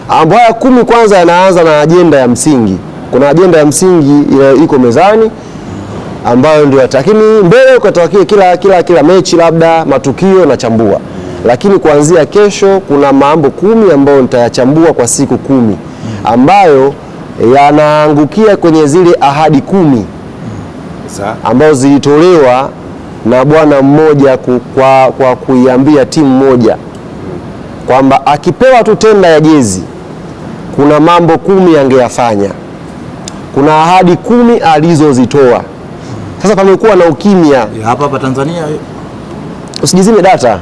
Mambo haya 10 kwanza yanaanza na ajenda ya msingi. Kuna ajenda ya msingi iko mezani ambayo ndio, lakini mbele ukatokea kila mechi labda matukio na chambua. Lakini kuanzia kesho kuna mambo 10 ambayo nitayachambua kwa siku 10 ambayo yanaangukia kwenye zile ahadi 10 ambazo zilitolewa na bwana mmoja kwa kuiambia timu moja kwamba akipewa tu tenda ya jezi kuna mambo 10 angeyafanya. Kuna ahadi 10 alizozitoa. Sasa pamekuwa na ukimya hapa Tanzania. Usijizime data.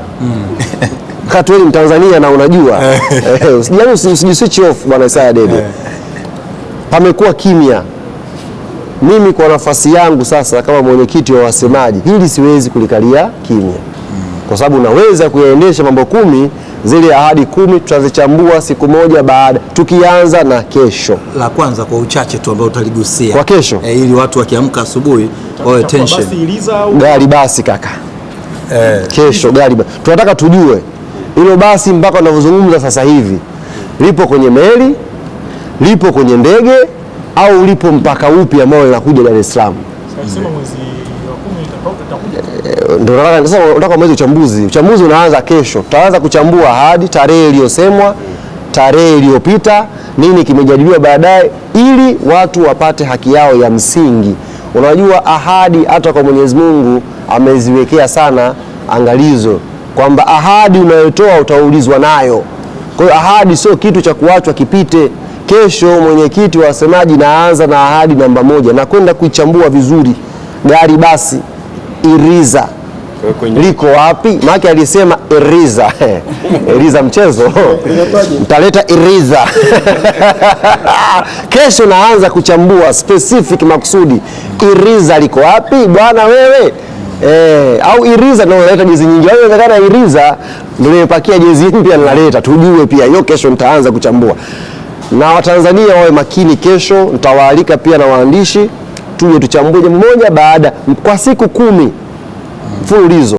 Kati wewe Mtanzania na unajua. Usijiswitch off bwana Isaya Dede. Pamekuwa kimya. Mimi kwa nafasi yangu sasa kama mwenyekiti wa wasemaji, hili siwezi kulikalia kimya. Kwa sababu naweza kuyaendesha mambo 10, zile ahadi 10 tutazichambua siku moja baada, tukianza na kesho. La kwanza kwa uchache tu ambao utaligusia kwa kesho, ili watu wakiamka asubuhi wawe tension. Gari basi kaka. Kesho gari basi. Tunataka tujue hilo basi mpaka tunavyozungumza sasa hivi lipo kwenye meli, lipo kwenye ndege au lipo mpaka upi ambao linakuja Dar es Salaam. Sasa mwezi wa 10 itakuja. Ndio sasa unataka mwezi uchambuzi. Uchambuzi unaanza kesho. Tutaanza kuchambua hadi tarehe iliyosemwa, tarehe iliyopita, nini kimejadiliwa baadaye ili watu wapate haki yao ya msingi. Unajua ahadi hata kwa Mwenyezi Mungu ameziwekea sana angalizo kwamba ahadi unayotoa utaulizwa nayo. Kwa hiyo ahadi sio kitu cha kuachwa kipite. Kesho mwenyekiti wa wasemaji naanza na ahadi namba 1 na kwenda kuichambua vizuri. Gari basi Iriza liko wapi? Maana alisema Iriza. Iriza mchezo. Mtaleta Iriza. Kesho naanza kuchambua specific makusudi. Iriza liko wapi bwana wewe? Au Iriza ndio naleta jezi nyingi. Au inawezekana Iriza ndio imepakia jezi mpya naleta. Tujue pia hiyo kesho nitaanza kuchambua. Na Watanzania wawe makini kesho, nitawaalika pia na waandishi tuje tuchambue moja baada kwa siku 10 mfululizo.